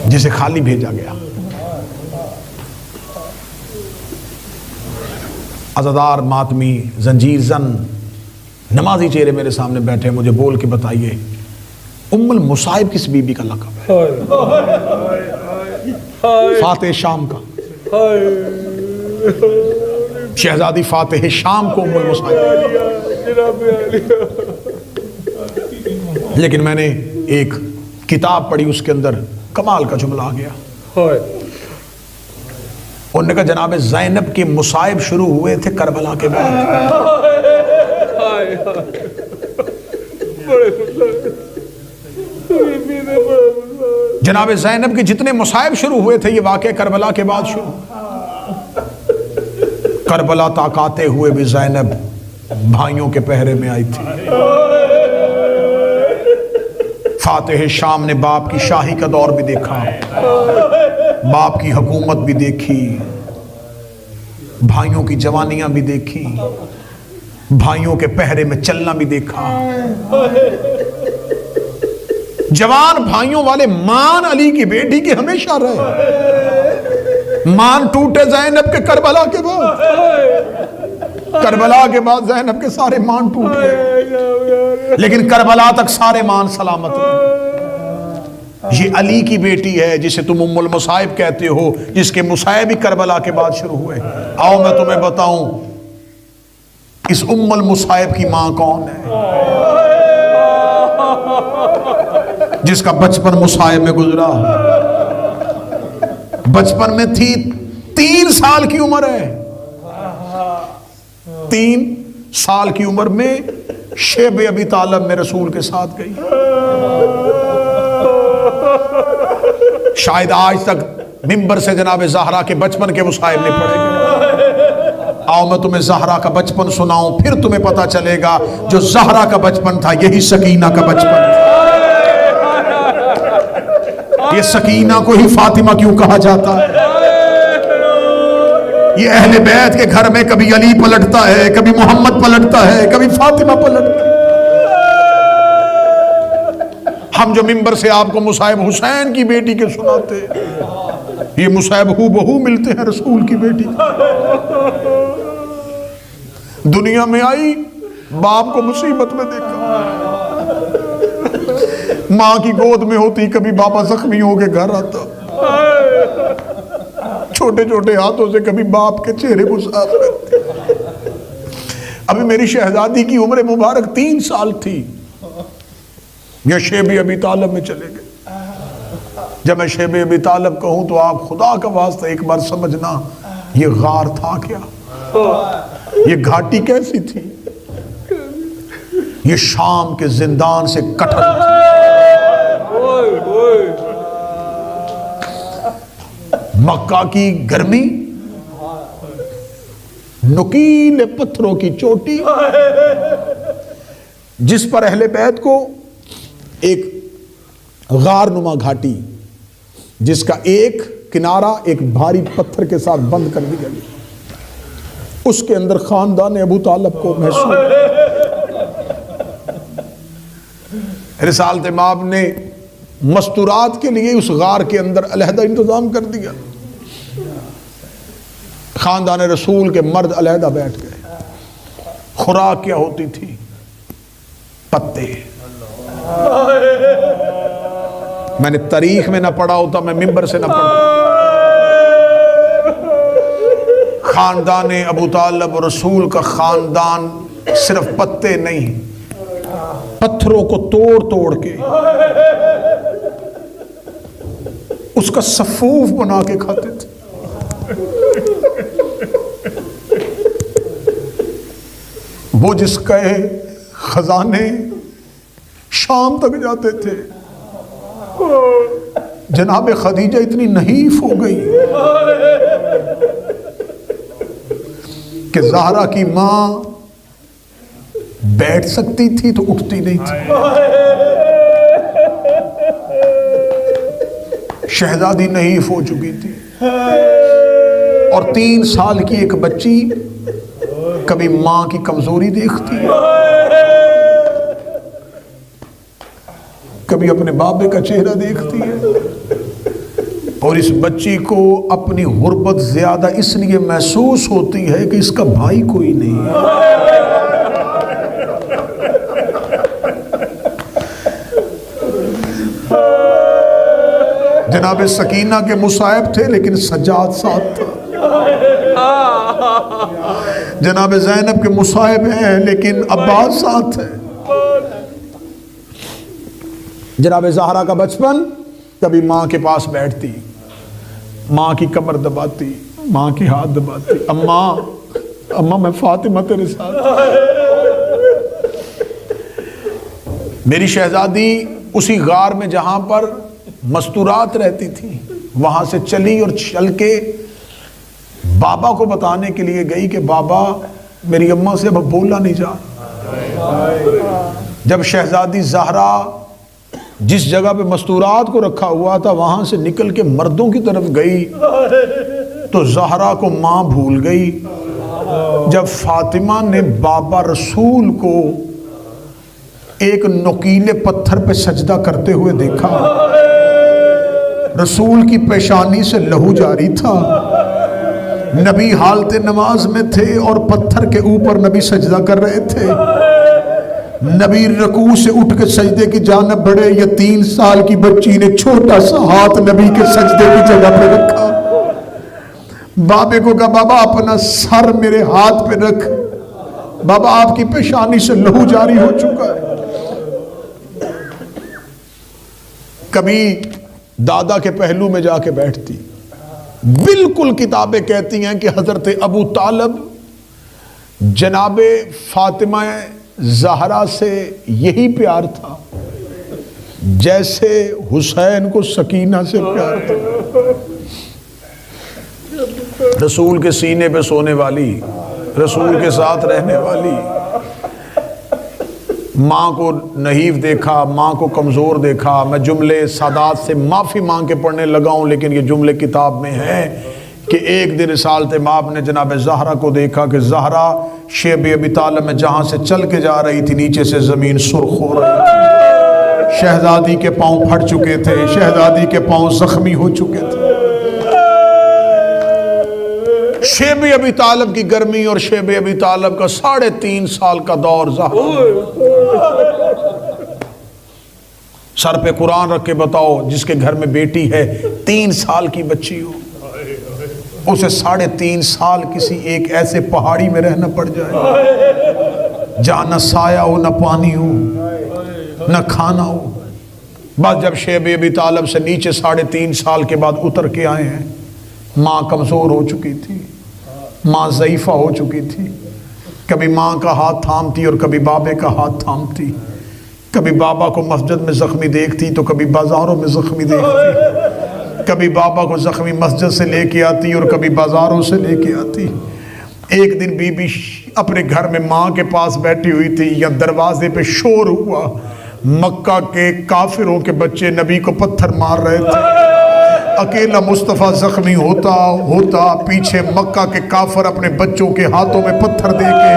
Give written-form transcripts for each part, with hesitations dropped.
جسے خالی بھیجا گیا. عزادار ماتمی زنجیر زن نمازی چہرے میرے سامنے بیٹھے. مجھے بول کے بتائیے ام المصائب کس بی بی کا لقب ہے؟ فاتح شام کا. شہزادی فاتح شام کو ام المصائب. لیکن میں نے ایک کتاب پڑھی, اس کے اندر کمال کا جملہ آ گیا. انہوں نے کہا جناب زینب کے مصائب شروع ہوئے تھے کربلا کے بعد. جناب زینب کے جتنے مصائب شروع ہوئے تھے یہ واقعہ کربلا کے بعد شروع. کربلا طاقاتے ہوئے بھی زینب بھائیوں کے پہرے میں آئی تھی. فاتح شام نے باپ کی شاہی کا دور بھی دیکھا, باپ کی حکومت بھی دیکھی, بھائیوں کی جوانیاں بھی دیکھی, بھائیوں کے پہرے میں چلنا بھی دیکھا. جوان بھائیوں والے مان علی کی بیٹی کی ہمیشہ رہے. مان ٹوٹے زینب کے کربلا کے بعد. کربلا کے بعد زینب کے سارے مان ٹوٹ گئے, لیکن کربلا تک سارے مان سلامت رہے. یہ علی کی بیٹی ہے جسے تم ام المصائب کہتے ہو, جس کے مصائب ہی کربلا کے بعد شروع ہوئے. آؤ میں تمہیں بتاؤں اس ام المصائب کی ماں کون ہے, جس کا بچپن مصائب میں گزرا. بچپن میں تھی, 3 سال کی عمر ہے. 3 سال کی عمر میں شیب ابی طالب میں رسول کے ساتھ گئی. شاید آج تک ممبر سے جناب زہرا کے بچپن کے مصائب نہیں پڑے گئے. آؤ میں تمہیں زہرا کا بچپن سناؤں, پھر تمہیں پتا چلے گا جو زہرا کا بچپن تھا یہی سکینہ کا بچپن تھا. یہ سکینہ کو ہی فاطمہ کیوں کہا جاتا ہے؟ یہ اہل بیت کے گھر میں کبھی علی پلٹتا ہے, کبھی محمد پلٹتا ہے, کبھی فاطمہ پلٹتا ہے. ہم جو ممبر سے آپ کو مصائب حسین کی بیٹی کے سناتے, یہ مصائب ہو بہو ملتے ہیں رسول کی بیٹی. دنیا میں آئی, باپ کو مصیبت میں دیکھا, ماں کی گود میں ہوتی, کبھی بابا زخمی ہو کے گھر آتا, چھوٹے چھوٹے ہاتھوں سے کبھی باپ کے چہرے کو صاف کرتے. ابھی میری شہزادی کی عمر مبارک 3 سال تھی, یہ شیب ابی طالب میں چلے گئے. جب میں شیب ابی طالب کہوں تو آپ خدا کا واسطہ ایک بار سمجھنا یہ غار تھا کیا, یہ گھاٹی کیسی تھی, یہ شام کے زندان سے کٹھن تھی. مکہ کی گرمی, نکیل پتھروں کی چوٹی, جس پر اہل بیت کو ایک غار نما گھاٹی, جس کا ایک کنارہ ایک بھاری پتھر کے ساتھ بند کر دیا گیا, اس کے اندر خاندان ابو طالب کو محسوس. رسالت مآب نے مستورات کے لیے اس غار کے اندر علیحدہ انتظام کر دیا. خاندان رسول کے مرد علیحدہ بیٹھ گئے. خوراک کیا ہوتی تھی؟ پتے. میں نے تاریخ میں نہ پڑھا ہوتا, میں ممبر سے نہ پڑھتا. خاندان ابو طالب رسول کا خاندان صرف پتے نہیں, پتھروں کو توڑ توڑ کے اس کا صفوف بنا کے کھاتے تھے. وہ جس کے خزانے شام تک جاتے تھے. جناب خدیجہ اتنی نحیف ہو گئی کہ زہرا کی ماں بیٹھ سکتی تھی تو اٹھتی نہیں تھی. شہزادی نحیف ہو چکی تھی, اور 3 سال کی ایک بچی کبھی ماں کی کمزوری دیکھتی, کبھی اپنے بابے کا چہرہ دیکھتی ہے، اور اس بچی کو اپنی غربت زیادہ اس لیے محسوس ہوتی ہے کہ اس کا بھائی کوئی نہیں ہے۔ جناب سکینہ کے مصائب تھے لیکن سجاد ساتھ تھا، جناب زینب کے مصائب ہیں لیکن عباس ساتھ ہے۔ جناب زہرا کا بچپن، کبھی ماں کے پاس بیٹھتی، ماں کی کمر دباتی، ماں کی ہاتھ دباتی، اماں میں فاطمہ تیرے ساتھ۔ میری شہزادی اسی غار میں جہاں پر مستورات رہتی تھی وہاں سے چلی اور چل کے بابا کو بتانے کے لیے گئی کہ بابا میری اماں سے اب بولا نہیں جا۔ جب شہزادی زہرا جس جگہ پہ مستورات کو رکھا ہوا تھا وہاں سے نکل کے مردوں کی طرف گئی تو زہرا کو ماں بھول گئی۔ جب فاطمہ نے بابا رسول کو ایک نوکیلے پتھر پہ سجدہ کرتے ہوئے دیکھا، رسول کی پیشانی سے لہو جاری تھا، نبی حالت نماز میں تھے اور پتھر کے اوپر نبی سجدہ کر رہے تھے، نبی رکوع سے اٹھ کے سجدے کی جانب بڑھے، یہ 3 سال کی بچی نے چھوٹا سا ہاتھ نبی کے سجدے کی جگہ پہ رکھا۔ بابے کو کہا بابا اپنا سر میرے ہاتھ پہ رکھ، بابا آپ کی پیشانی سے لہو جاری ہو چکا ہے۔ کبھی دادا کے پہلو میں جا کے بیٹھتی، بالکل کتابیں کہتی ہیں کہ حضرت ابو طالب جناب فاطمہ زہرا سے یہی پیار تھا جیسے حسین کو سکینہ سے پیار تھا۔ رسول کے سینے پہ سونے والی، رسول کے ساتھ رہنے والی، ماں کو نحیف دیکھا، ماں کو کمزور دیکھا۔ میں جملے سادات سے معافی مانگ کے پڑھنے لگا ہوں لیکن یہ جملے کتاب میں ہیں کہ ایک دن رسالت مآب نے جناب زہرا کو دیکھا کہ زہرا شیب ابی طالب میں جہاں سے چل کے جا رہی تھی نیچے سے زمین سرخ ہو رہی تھی، شہزادی کے پاؤں پھٹ چکے تھے، شہزادی کے پاؤں زخمی ہو چکے تھے۔ شیب ابی طالب کی گرمی اور شیب ابی طالب کا 3.5 سال کا دور زہرا۔ سر پہ قرآن رکھ کے بتاؤ جس کے گھر میں بیٹی ہے 3 سال کی بچی ہو، اسے 3.5 سال کسی ایک ایسے پہاڑی میں رہنا پڑ جائے جہاں نہ سایہ ہو، نہ پانی ہو، نہ کھانا ہو۔ بس جب شیب ابی طالب سے نیچے 3.5 سال کے بعد اتر کے آئے ہیں، ماں کمزور ہو چکی تھی، ماں ضعیفہ ہو چکی تھی، کبھی ماں کا ہاتھ تھامتی اور کبھی بابے کا ہاتھ تھامتی، کبھی بابا کو مسجد میں زخمی دیکھتی تو کبھی بازاروں میں زخمی دیکھتی، کبھی بابا کو زخمی مسجد سے لے کے آتی اور کبھی بازاروں سے لے کے آتی۔ ایک دن بی بی اپنے گھر میں ماں کے پاس بیٹھی ہوئی تھی، یا دروازے پہ شور ہوا، مکہ کے کافروں کے بچے نبی کو پتھر مار رہے تھے، اکیلا مصطفیٰ زخمی ہوتا پیچھے مکہ کے کافر اپنے بچوں کے ہاتھوں میں پتھر دے کے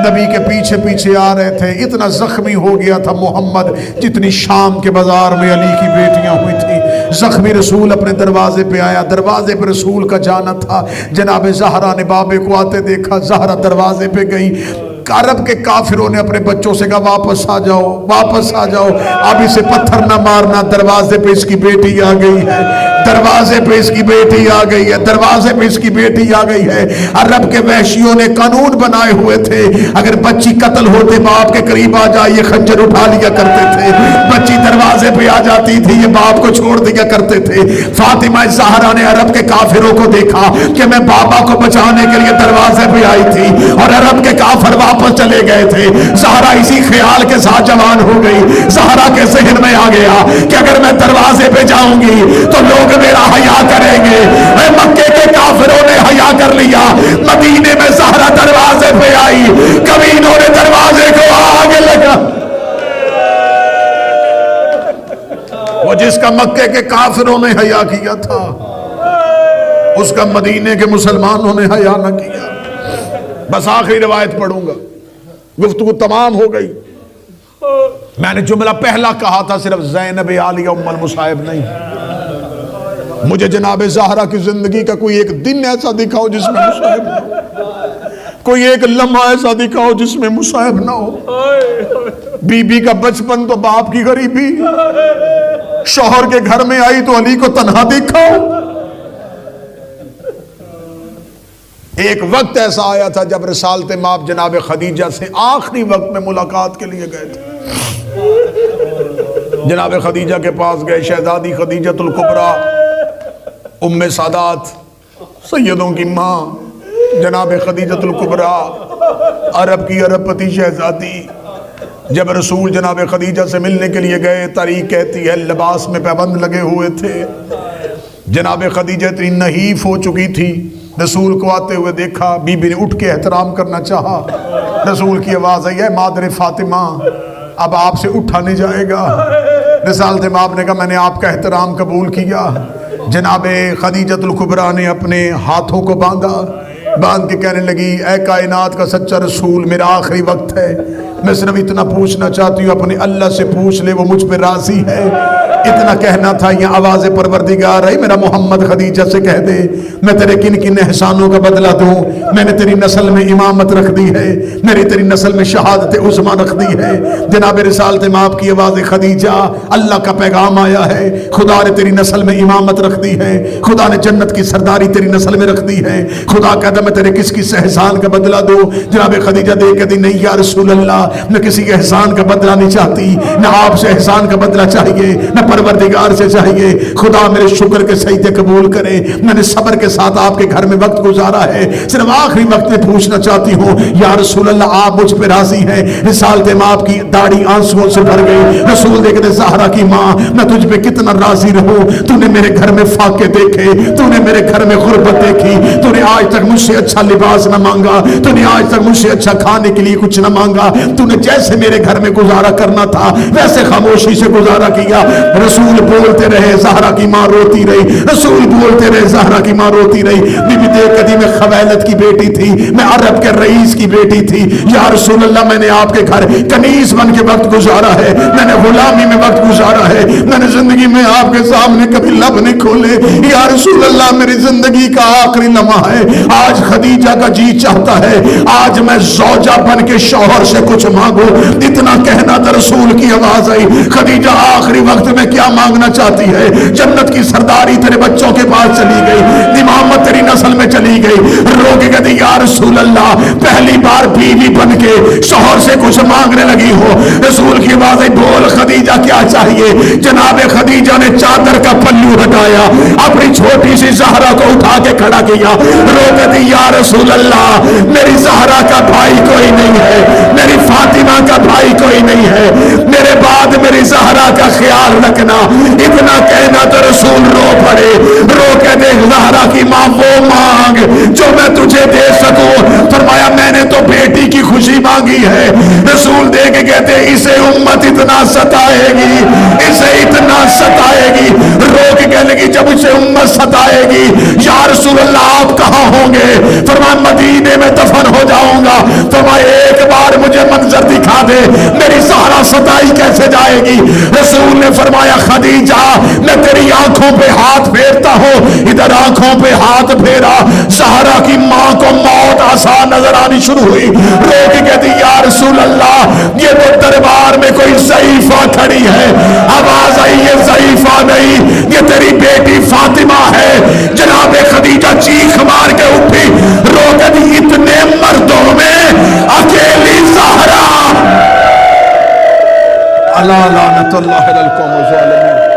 نبی کے پیچھے پیچھے آ رہے تھے۔ اتنا زخمی ہو گیا تھا محمد جتنی شام کے بازار میں علی کی بیٹیاں ہوئی تھی۔ زخمی رسول اپنے دروازے پہ آیا، دروازے پہ رسول کا جانا تھا، جناب زہرا نے بابے کو آتے دیکھا، زہرا دروازے پہ گئی، عرب کے کافروں نے اپنے بچوں سے کہا واپس آ جاؤ، واپس آ جاؤ، اب اسے پتھر نہ مارنا، دروازے پہ اس کی بیٹی آ گئی ہے، دروازے پہ اس کی بیٹی آ گئی ہے، دروازے پہ اس کی بیٹی آ گئی ہے۔ عرب کے وحشیوں نے قانون بنائے ہوئے تھے، اگر بچی قتل ہوتے باپ کے قریب آ جائے یہ خنجر اٹھا لیا کرتے تھے، بچی دروازے پہ آ جاتی تھی یہ باپ کو چھوڑ دیا کرتے تھے۔ فاطمہ زہرا نے عرب کے کافروں کو دیکھا کہ میں بابا کو بچانے کے لیے دروازے پہ آئی تھی اور عرب کے کافر واپس چلے گئے تھے۔ زہرا اسی خیال کے ساتھ جوان ہو گئی۔ زہرا کے ذہن میں آ گیا کہ اگر میں دروازے پہ جاؤں گی تو لوگ میرا حیا کریں گے۔ مکے کے کافروں نے حیا کر لیا، مدینے میں زہرا دروازے پہ آئی، کبھی انہوں نے دروازے کو آگے لگا۔ وہ جس کا مکے کے کافروں نے حیا کیا تھا اس کا مدینے کے مسلمانوں نے حیا نہ کیا۔ بس آخری روایت پڑھوں گا، گفتگو تمام ہو گئی۔ میں نے جملہ پہلا کہا تھا صرف زینب عالیہ ام المصائب نہیں، مجھے جناب زہرا کی زندگی کا کوئی ایک دن ایسا دکھاؤ جس میں مصائب نہ ہو، کوئی ایک لمحہ ایسا دکھاؤ جس میں مصائب نہ ہو۔ بی بی کا بچپن تو باپ کی غریبی، شوہر کے گھر میں آئی تو علی کو تنہا دیکھا۔ ایک وقت ایسا آیا تھا جب رسالت مآب جناب خدیجہ سے آخری وقت میں ملاقات کے لیے گئے تھے، جناب خدیجہ کے پاس گئے، شہزادی خدیجۃ الکبریٰ، ام سادات، سیدوں کی ماں جناب خدیجۃ الکبریٰ، عرب کی عرب پتی شہزادی۔ جب رسول جناب خدیجہ سے ملنے کے لیے گئے، تاریخ کہتی ہے لباس میں پابند لگے ہوئے تھے، جناب خدیجہ اتنی نحیف ہو چکی تھی، رسول کو آتے ہوئے دیکھا، بی بی نے اٹھ کے احترام کرنا چاہا، رسول کی آواز آئی ہے مادر فاطمہ اب آپ سے اٹھا نہیں جائے گا۔ رسالت مآب نے کہا میں نے آپ کا احترام قبول کیا۔ جناب خدیجۃ الکبریٰ نے اپنے ہاتھوں کو باندھ کے کہنے لگی اے کائنات کا سچا رسول، میرا آخری وقت ہے، میں صرف اتنا پوچھنا چاہتی ہوں، اپنے اللہ سے پوچھ لے وہ مجھ پہ راضی ہے۔ اتنا کہنا تھا، یہ آواز پروردگار آئی، میرا محمد خدیجہ سے کہہ دے میں تیرے کن کن احسانوں کا بدلہ دوں، میں نے تیری نسل میں امامت رکھ دی ہے، میری تیری نسل میں شہادت عظمیٰ رکھ دی ہے۔ جناب رسالت مآب کی آواز خدیجہ اللہ کا پیغام آیا ہے، خدا نے تیری نسل میں امامت رکھ دی ہے، خدا نے جنت کی سرداری تیری نسل میں رکھ دی ہے، خدا کہتا میں تیرے کس احسان کا بدلہ دوں۔ جناب خدیجہ دیکھ کہتی نہیں یا رسول اللہ، میں کسی کے احسان کا بدلہ نہیں چاہتی، نہ آپ سے احسان کا بدلہ چاہیے، نہ پروردگار سے چاہیے، خدا میرے شکر کے سجدے قبول کرے، میں نے صبر کے ساتھ آپ کے گھر میں وقت گزارا ہے، صرف آخری وقت میں پوچھنا چاہتی ہوں یا رسول اللہ آپ مجھ پہ راضی ہیں۔ رسالت مآب کی داڑھی آنسوؤں سے بھر گئی، رسول دیکھتے زہرا کی ماں میں تجھ پہ کتنا راضی رہوں، تو نے میرے گھر میں فاقے دیکھے، تو نے میرے گھر میں غربت دیکھی، تو نے آج تک مجھ سے اچھا لباس نہ مانگا، تو نے آج تک مجھ سے اچھا کھانے کے لیے کچھ نہ مانگا، تو نے جیسے میرے گھر میں گزارا کرنا تھا ویسے خاموشی سے گزارا کیا۔ رسول بولتے رہے، زہرا کی ماں روتی رہی، رسول بولتے رہے، زہرا کی ماں روتی رہی۔ بی بی دیکھ کہتی میں خویلد کی بیٹی تھی، میں عرب کے رئیس کی بیٹی تھی، یا رسول اللہ میں نے آپ کے گھر کنیز بن کے وقت گزارا ہے، میں نے غلامی میں وقت گزارا ہے، میں نے زندگی میں آپ کے سامنے کبھی لب نہیں کھولے، یا رسول اللہ میری زندگی کا آخری لمحہ ہے، آج خدیجہ کا جی چاہتا ہے آج میں زوجہ بن کے شوہر سے کچھ مانگو۔ اتنا کہنا تھا، رسول کی آواز آئی خدیجہ آخری وقت میں کیا مانگنا چاہتی ہے؟ جنت کی سرداری تیرے بچوں کے پاس چلی گئی، امامت تیری نسل میں چلی گئی، رو کے کہتی یا رسول اللہ پہلی بار بیوی بن کے شوہر سے کچھ مانگنے لگی ہو۔ رسول کی آواز آئی بول خدیجہ کیا چاہیے؟ جناب خدیجہ نے چادر کا پلو ہٹایا، اپنی چھوٹی سی زہرا کو اٹھا کے کھڑا کیا، رو کے دی یا رسول اللہ میری زہرا کا بھائی کوئی نہیں ہے، میری فاطمہ کا بھائی کوئی نہیں ہے، میرے بعد میری زہرا کا خیال رکھنا۔ اتنا کہنا تو رسول رو پڑے، رو کے دیکھ زہرا کی ماں وہ مانگ جو میں تجھے دے سکوں۔ فرمایا میں نے تو بیٹی کی خوشی مانگی ہے۔ رسول دے کے کہتے اسے امت اتنا ستائے گی، اسے اتنا ستائے گی، رو کے کہنے لگی جب اسے امت ستائے گی یا رسول اللہ آپ کہاں ہوں گے؟ فرمایا مدینے میں دفن ہو جاؤں گا۔ فرمایا ایک بار مجھے منظر دکھا دے میری زہرا ستائی کیسے جائے گی؟ رسول نے فرمایا خدیجہ میں تیری آنکھوں پہ ہاتھ پھیرتا ہوں، ادھر آنکھوں پہ ہاتھ پھیرا، زہرا کی ماں کو موت آسان نظر آنی شروع ہوئی، رو کے کہتی یا رسول اللہ یہ تو دربار میں کوئی ضعیفہ کھڑی ہے۔ آواز آئی یہ ضعیفہ نہیں، یہ تیری بیٹی فاطمہ ہے۔ جناب خدیجہ چیخ مار کے اٹھی، رو کے دی اتنے مردوں میں اکیلی زہرا۔ اللہ لعنت اللہ علی القوم الظالمین۔